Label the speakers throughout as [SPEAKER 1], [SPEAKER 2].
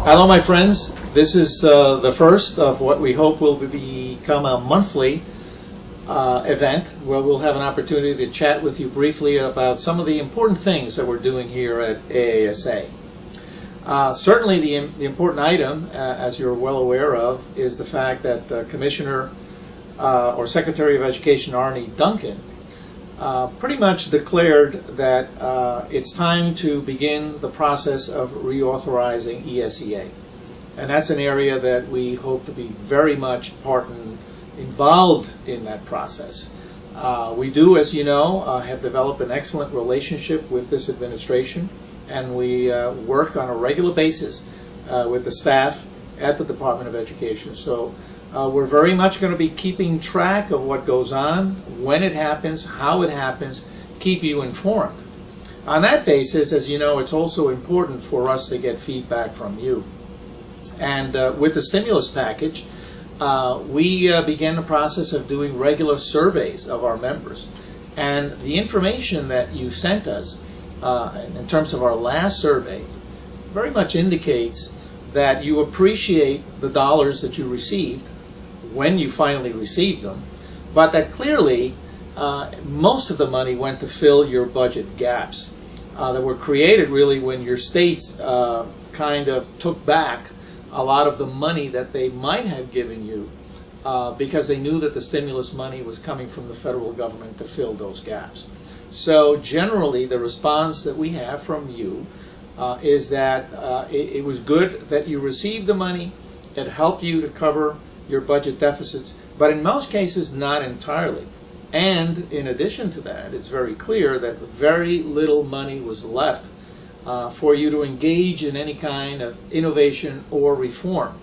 [SPEAKER 1] Hello, my friends. This is the first of what we hope will become a monthly event where we'll have an opportunity to chat with you briefly about some of the important things that we're doing here at AASA. Certainly the important item, as you're well aware of, is the fact that Commissioner or Secretary of Education Arne Duncan pretty much declared that it's time to begin the process of reauthorizing ESEA. And that's an area that we hope to be very much part and involved in that process. We do, as you know, have developed an excellent relationship with this administration, and we work on a regular basis with the staff at the Department of Education. So we're very much going to be keeping track of what goes on, when it happens, how it happens, keep you informed. On that basis, as you know, it's also important for us to get feedback from you. And with the stimulus package, we began the process of doing regular surveys of our members. And the information that you sent us in terms of our last survey very much indicates that you appreciate the dollars that you received when you finally received them, but that clearly most of the money went to fill your budget gaps that were created really when your states kind of took back a lot of the money that they might have given you because they knew that the stimulus money was coming from the federal government to fill those gaps. So generally the response that we have from you is that it was good that you received the money. It helped you to cover your budget deficits, but in most cases not entirely. And in addition to that, it's very clear that very little money was left for you to engage in any kind of innovation or reform,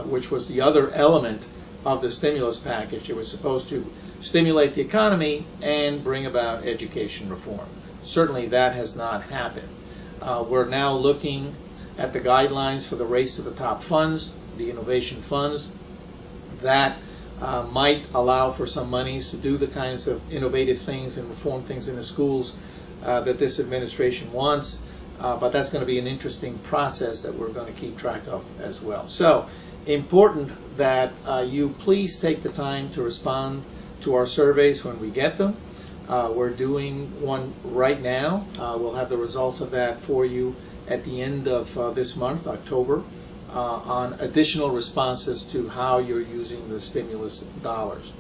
[SPEAKER 1] which was the other element of the stimulus package. It was supposed to stimulate the economy and bring about education reform. Certainly that has not happened. We're now looking at the guidelines for the race to the top funds, the innovation funds, that might allow for some monies to do the kinds of innovative things and reform things in the schools that this administration wants. But that's going to be an interesting process that we're going to keep track of as well. So important that you please take the time to respond to our surveys when we get them. We're doing one right now. We'll have the results of that for you at the end of this month, October, on additional responses to how you're using the stimulus dollars.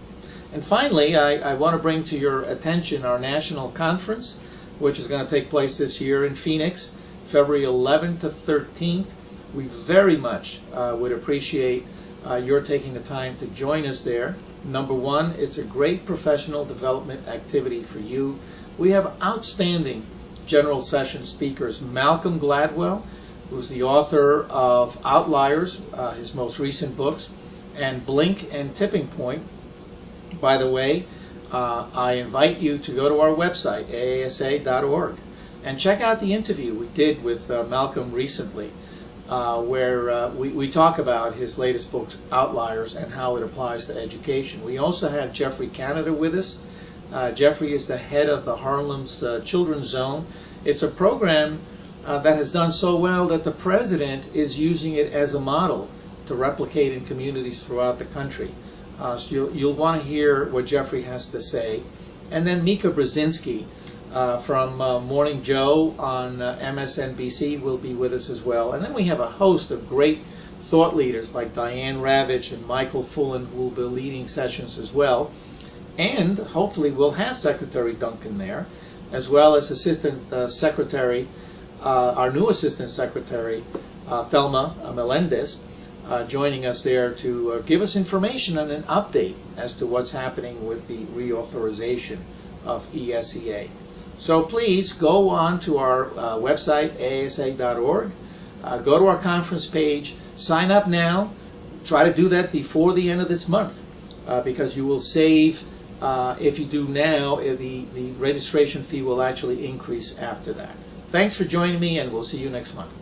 [SPEAKER 1] And finally, I want to bring to your attention our national conference, which is going to take place this year in Phoenix, February 11th to 13th. We very much would appreciate your taking the time to join us there. Number one, it's a great professional development activity for you. We have outstanding general session speakers. Malcolm Gladwell, who's the author of Outliers, his most recent books, and Blink and Tipping Point. By the way, I invite you to go to our website, aasa.org, and check out the interview we did with Malcolm recently, where we talk about his latest books, Outliers, and how it applies to education. We also have Jeffrey Canada with us. Jeffrey is the head of the Harlem's Children's Zone. It's a program that has done so well that the president is using it as a model to replicate in communities throughout the country. So you'll want to hear what Jeffrey has to say. And then Mika Brzezinski from Morning Joe on MSNBC will be with us as well. And then we have a host of great thought leaders like Diane Ravitch and Michael Fullen, who will be leading sessions as well. And hopefully we'll have Secretary Duncan there, as well as Assistant Secretary, our new Assistant Secretary, Thelma Melendez, joining us there to give us information and an update as to what's happening with the reauthorization of ESEA. So please go on to our website, aasa.org, go to our conference page, sign up now, try to do that before the end of this month, because you will save, if you do now, the registration fee will actually increase after that. Thanks for joining me, and we'll see you next month.